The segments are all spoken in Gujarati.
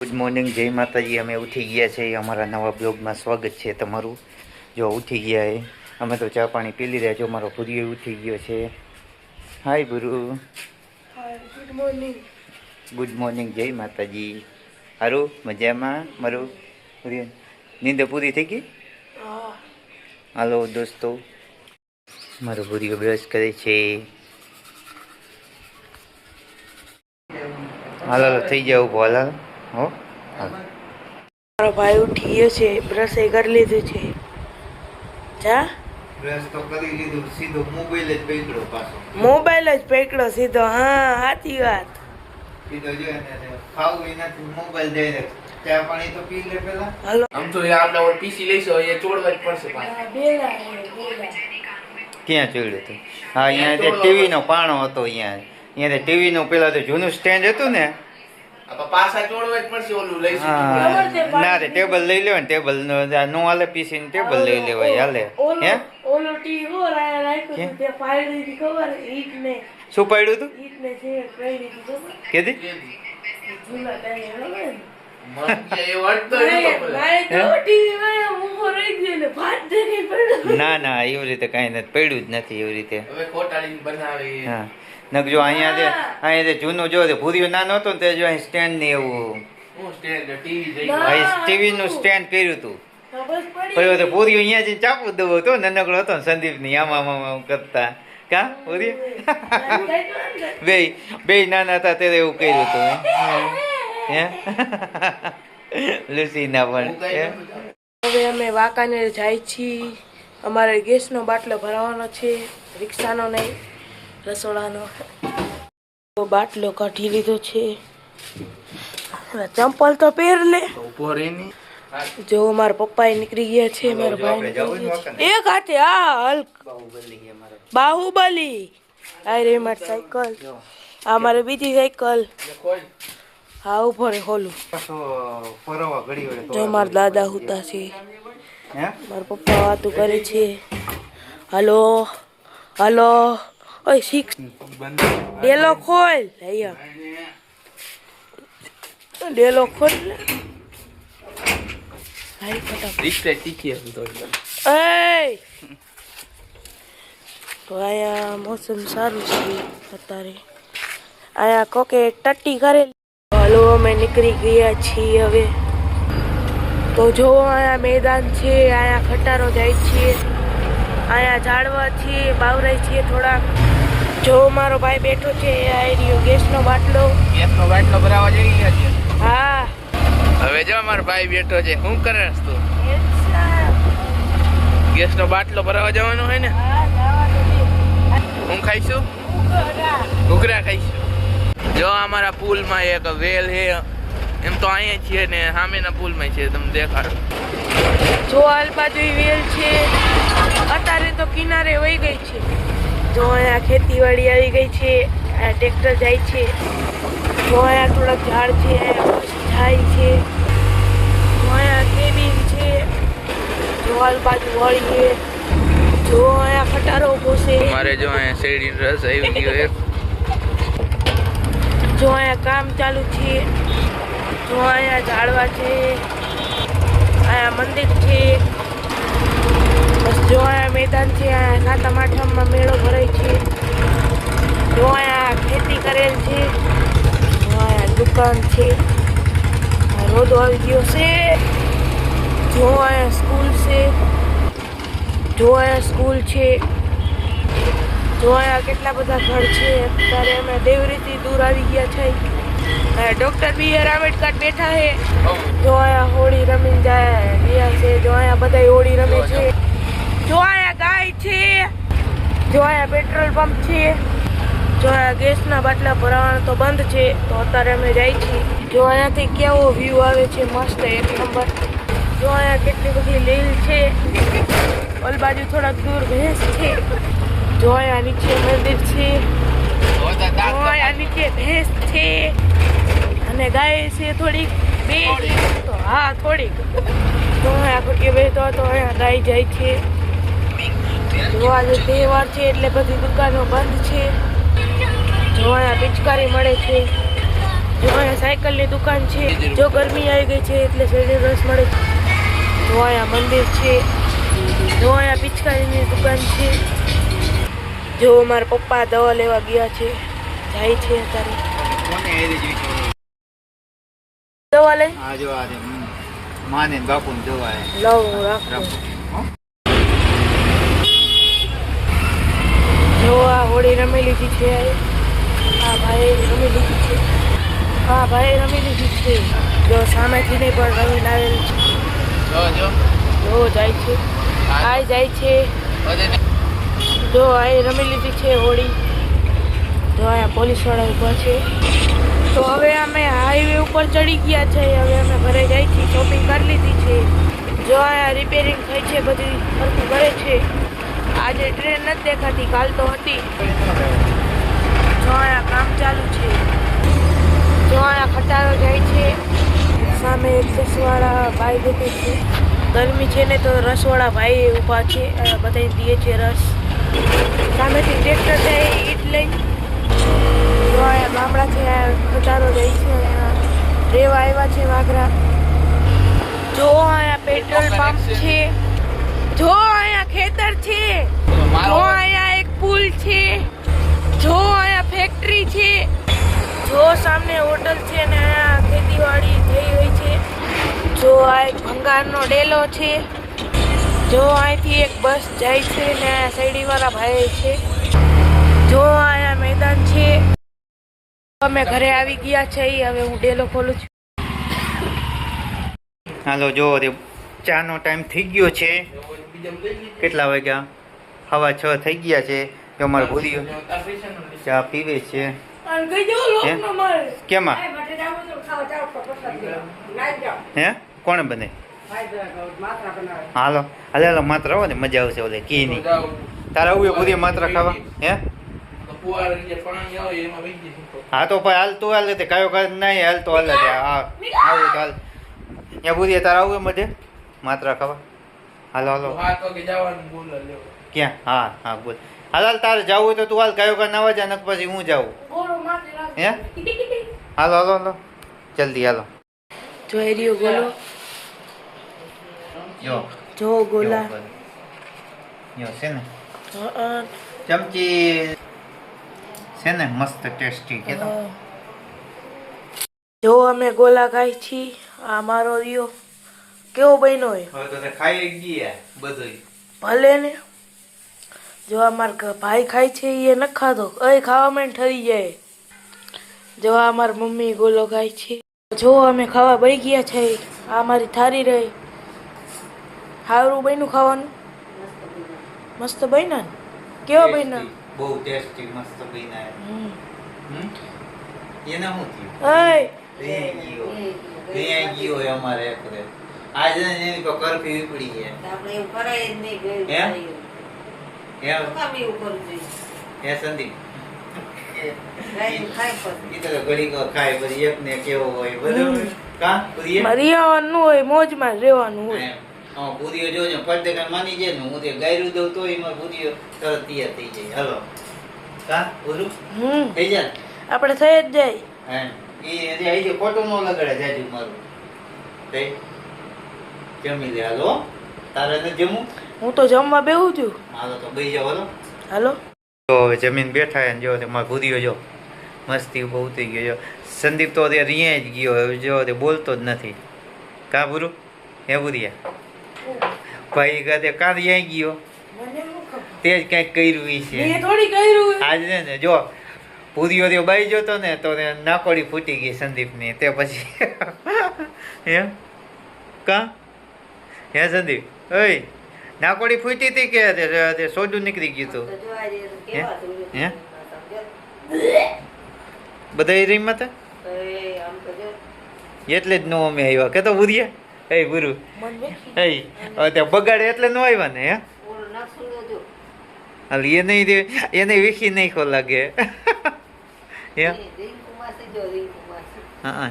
ગુડ મોર્નિંગ, જય માતાજી। અમે ઉઠી ગયા છે, અમારા નવા બ્લોગમાં સ્વાગત છે તમારું। જો ઉઠી ગયા એ અમે તો ચા પાણી પી લીધા। જો મારો ભૂરીઓ ઉઠી ગયો છે। હાય ભૂરુ, ગુડ મોર્નિંગ। ગુડ મોર્નિંગ, જય માતાજી। સારું મજામાં? મારું ભૂરીઓ નીંદ પૂરી થઈ ગઈ? હાલો દોસ્તો, મારો ભૂરીઓ બ્રશ કરે છે। હાલો થઈ જાવ હાલ હો। મારો ભાઈ ઉઠી ગયો છે, બ્રશ કરી લીધું છે। જા બ્રશ તો કરી લીધું, સીધો મોબાઈલ જ પકડ્યો પાછો। મોબાઈલ જ પકડ્યો સીધો। હા સાચી વાત। સીધો જો ને ખાવું એનાથી મોબાઈલ દઈ દે। ચા પાણી તો પી લે પેલા। હાલો આમ તો આપણે ઓર પીસી લઈશું, એ ચોડવા જ પડશે પાછા। બેલા ક્યાં ચોડ્યો તો? હા, અહીંયા તે ટીવી નો પાણો હતો। અહીંયા ટીવી નું પેલા તો જૂનું સ્ટેન્ડ હતું ને, આ પાછા ચોડવા જ પડશે, ઓલું લઈશું। હા ના રે ટેબલ લઈ લેવાય, ટેબલ નો હાલે, પીસી ને ટેબલ લઈ લેવાય હાલે। હે ઓલો ટીવી હો રાખ્યો તો તે પાડી દીધી ખબર? ઈટ ને શું પડ્યું તું? ઈટ ને છે પડી દીધી ખબર? કેદી? જૂના ટાઈમે ખબર? મન કે એ વળતો નતો પેલા। તો ટીવી માં ઊભો રહી ગયો ને ભાત દેખી પડ્યો। ના ના એવી રીતે કઈ નથી પડ્યું જ નથી એવી રીતે। હવે કોટાડીને બનાવી। હા નક જો અહીંયા જૂનું જો ભૂરીઓ નાનો હતો ને તે જો અહીં સ્ટેન્ડ ને એવું હું સ્ટેન્ડ ટીવી જઈ ટીવી નું સ્ટેન્ડ કર્યું હતું। બસ પડી પછી તો ભૂરીઓ અહીંયા જઈને ચાપુ દેવો હતો, નનકડો હતો ને સંદીપ ની આમાં કરતા કા ભૂરીઓ બે નાના હતા ત્યારે એવું કર્યું હતું। હે લુસીના પણ હવે અમે વાંકાનેર જાય છીએ। અમારે ગેસનો બાટલો ભરાવાનો છે, રિક્ષાનો નહીં, રસોડાનો। તો બાટલો કાઢી લીધો છે। ચંપલ તો પહેર લે। ઉભો રેની જો મારા પપ્પા નીકળી ગયા છે, મારા ભાઈ એક હાથે આ હલ્ક બાહુબલી। આ રે મારી સાયકલ, આ મારી બીજી સાયકલ। હા ઉભો રે હોલું। જો મારા દાદા હુતા છે, મારા પપ્પા વાતું કરે છે। હલો હલો, ઓય શીખ ડેલો ખોલ, અહીંયા ડેલો ખોલ ને ભાઈ ફટાફટ। રિક્ષા શીખી હતું તો એય તો અહીંયા મોસમ સારું છે અત્યારે। અહીંયા કોકે ટટ્ટી કરેલી। હલો અમે નીકળી ગયા છીએ હવે। તો જો અહીંયા મેદાન છે, અહીંયા ખટારો જાય છે, અહીંયા ઝાડવા છે, બાવરાય છે થોડાક। જો મારો ભાઈ બેઠો છે, આ રહ્યો ગેસનો બાટલો। ગેસનો બાટલો ભરાવા જઈ ગયા છે। હા હવે જો મારો ભાઈ બેઠો છે, શું કરે તું? ગેસનો બાટલો ભરાવા જવાનો હોય ને? હું ખાઈશું, ઘૂઘરા ખાઈશું। જો અમારા પુલમાં એક વેલ છે, એમ તો અહીંયા છીએ ને સામેના પુલમાં છે, તમને દેખાડો। જો હાલ બાજુ વેલ છે, અત્યારે તો કિનારે વહી ગઈ છે। જો અહીંયા ખેતીવાડી આવી ગઈ છે, આ ટ્રેક્ટર જાય છે। જો અહીંયા થોડાક ઝાડ છે, જાય છે। જો અહીંયા કેબિન છે, જો હાલ બાજુ વળી છે। જો અહીંયા ખટારો ઉભો છે, અમારે જો અહીંયા શેરડીનો રસ આવી ગયો છે। જો અહીંયા કામ ચાલુ છે। જો અહીંયા ઝાડવા છે, અહીંયા મંદિર છે। બસ જો અહીંયા મેદાન છે, અહીંયા સાતમ આઠમમાં મેળો ભરાય છે। જો અહીંયા ખેતી કરેલ છે, જો અહીંયા દુકાન છે, રોદો આવી ગયો છે। જો અહીંયા સ્કૂલ છે, જો અહીંયા સ્કૂલ છે। જો અહીંયા કેટલા બધા ઘર છે। અત્યારે અમે દેવરીથી દૂર આવી ગયા છે। ડોક્ટર બી.આર. આંબેડકર બેઠા છે। જો અહીંયા હોળી રમીને ગયા છે। જો અહીંયા બધા હોળી રમે છે। જો અહીંયા ગાય છે। જો અહીંયા પેટ્રોલ પંપ છે। જો અહીંયા ગેસના બાટલા ભરાવાનો તો બંધ છે, તો અત્યારે અમે જાય છીએ। જો અહીંયાથી કેવો વ્યૂ આવે છે, મસ્ત એક નંબર। જો અહીંયા કેટલી બધી લીલ છે। ઓલ બાજુ થોડાક દૂર ભેંસ છે। જો અહીંયા નીચે મંદિર છે, જો અહીંયા નીચે ભેંસ છે અને ગાય છે થોડીક, બે તો હા થોડીક। જો અહીંયા ખોટી બેઠો તો અહીંયા ગાય જાય છે। જો આજે તહેવાર છે એટલે બધી દુકાનો બંધ છે। જો અહીંયા પિચકારી મળે છે। જો અહીંયા સાયકલની દુકાન છે. જો ગરમી આવી ગઈ છે એટલે શેરડી રસ મળે છે. જો અહીંયા મંદિર છે. જો અહીંયા પિચકારીની દુકાન છે. જો મારા પપ્પા દવા લેવા ગયા છે, જાય છે અત્યારે દવા લઈ. આ જો આ માને બાપુ ને દવા લવ રાખો. જો આ હોળી રમી લીધી છે. આ ભાઈ રમી લીધી છે. હા ભાઈ રમી લીધી છે. જો સામેથી નહીં પણ રમીને આવેલ છે. જો જો જાય છે. આ જાય છે. જો આ રમી લીધી છે હોળી. જો અહીંયા પોલીસવાળા ઊભા છે. તો હવે અમે હાઈવે ઉપર ચડી ગયા છે. હવે અમે ઘરે જાય છીએ. શોપિંગ કરી લીધી છે. જો અહીંયા રિપેરિંગ થઈ છે, બધી સરખું કરે છે. આજે ટ્રેન નથી દેખાતી, કાલ તો હતી. જો અહીંયા કામ ચાલુ છે. જો અહીંયા ખટારો જાય છે. સામે એક રસવાળા ભાઈ દેખે છે. ગરમી છે ને તો રસવાળા ભાઈ ઊભા છે. બધાને દીએ છે રસ. સામેથી ટ્રેક્ટર જાય ઈટ લઈ. જો અહીંયા ગામડા છે, ખટારો જાય છે. અહીંયા રેવા આવ્યા છે વાઘરા. જો અહીંયા પેટ્રોલ પંપ છે. જો અહીંયા ખેતર છે. જો અહીંયા એક પુલ છે. જો અહીંયા ફેક્ટરી છે. જો સામે હોટલ છે ને અહીંયા ખેતીવાડી થઈ હોય છે. જો આ એક ભંગારનો ડેલો છે. જો અહીંથી એક બસ જાય છે ને શેરડીવાળા ભાઈ છે. જો અહીંયા મેદાન છે. અમે ઘરે આવી ગયા છે. હવે હું ડેલો ખોલું છું. હાલો જો ચાનો ટાઈમ થઈ ગયો છે. કેટલા વાગ્યા? 6:15 થઈ ગયા છે. જો અમારે ભૂરીઓ ચા પીવે છે. કેમાં હે કોણે બને? હાલો હાલે હાલો માત્ર આવો ને મજા આવશે. ઓલે કી નહીં તારા આવું ભૂરી માત્ર ખાવા હે? હા તો ભાઈ હાલ તું હાલ તે કયો કયો નહીં હાલ તો હાલ હા આવું તો હાલ ત્યાં ભૂરી તારા આવું મધે માત્ર ખાવા. હાલો હાલો ક્યાં? હા હા બોલ હાલ હાલ તારે જવું હોય તો તું હાલ કયો કયો નવા જા નક પછી હું જાઉં હે? હાલો હાલો હાલો જલ્દી હાલો. જો એરિયો ગોલો. જો જો ગોલા. જો છે ને હા ચમચી છે ને મસ્ત ટેસ્ટી કે તો. જો અમે ગોલા ખાઈ છી. આ મારો રિયો કેવો બન્યો હોય. હવે તો ખાઈ ગયા બધું ભલે ને. જો અમારા ભાઈ ખાય છે એ ન ખાધો. એ ખાવામાં ઠરી જાય. જો આ મારી મમ્મી ગોલો ખાય છે. જો અમે ખાવા બઈ ગયા છે. આ મારી થારી રહી. સારું બન્યું ખાવાનું? મસ્ત બન્યા ને? કેવા બન્યા? બહુ ટેસ્ટી મસ્ત બન્યા. એને શું થયું? અહીંયા ગયો હોય અમારે એકરે આજે એની તો કરફી ઉપડી છે. આપણે એવું કરાય જ નહીં ગયું હે સંદીપ ખાય પછી ઈ તો ઘડી ખાય પછી એક ને કેવો હોય બરાબર કા પૂરી રહેવાનું હોય, મોજમાં રહેવાનું હોય. હા પૂરીઓ જોજો પડદેકાન માની જાય ને હું તે ગાયરું દઉં તો એમાં પૂરીઓ તરત તૈયાર થઈ જાય. હાલો કા પૂરું થઈ જાય આપણે થઈ જ જાય. હા ઈ આઈ જે ખોટું નો લગાડે જાજુ મારું તે જમી લે. હાલો તારે ને જમું? હું તો જમવા બેહું છું. હાલો તો બેહી જાવ. હાલો હાલો તો જમીન બેઠા ને જો મારો ભૂરીઓ જો મસ્તી બહુ થઈ ગયો. સંદીપ તો અત્યારે અહીંયા જ ગયો જો તે બોલતો જ નથી. કા ભૂરું હે ભૂરિયા ભાઈ કહે કાં અહીંયા ગયો તે જ કંઈક કર્યું છે આજ ને. જો ભૂરીઓ તે બાઈ જોતો ને તો નાકોડી ફૂટી ગઈ સંદીપની. તે પછી હે કા હે સંદીપ ઓય નાકોડી ફૂટી હતી કે તે સોડું નીકળી ગયું હતું? હે બધા રીમાં હતા એટલે જ નો અમે આવ્યા કે તો ભૂરિયા એ ભૂરું એ ત્યાં બગાડે એટલે નો આવ્યા ને. હે હાલ એ નહીં એને વીખી નહીં ખો લાગે. હે હા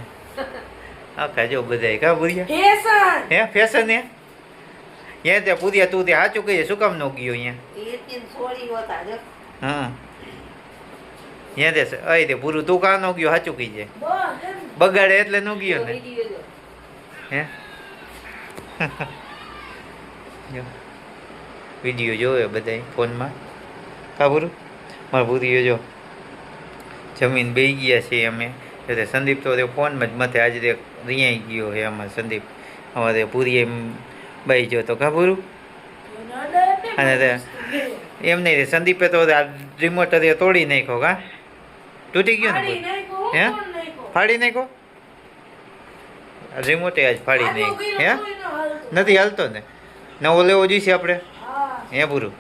હા જો બધા કા ભૂરિયા હે ફેશન હે ત્યાં ત્યાં પૂરિયા તું ત્યાં સાચું કહીએ શું કામ નો ગયો અહીંયા? હા ત્યાં તે પૂરું તું કાં નો ગયો સાચું કહીજે. બગાડે એટલે નો ગયો ને હે જો વિડીયો જોવે બધા ફોનમાં કાબુરું મારા ભૂરીઓ જો જમીન બેસી ગયા છે અમે એટલે સંદીપ તો ફોનમાં જ મથે આજે રિયાઈ ગયો છે આમાં સંદીપ અમારે પૂરી એમ બાઈ જો તો કાબુરું અને એમ નહીં સંદીપે તો રિમોટ તોડી નાખ્યો કા તૂટી ગયો ને હે ફાડી નાખ્યો રિમોટે આજ ફાડી નાખ્યો હે નથી હાલતો ને નવો લેવો જોઈશે આપણે હે પૂરું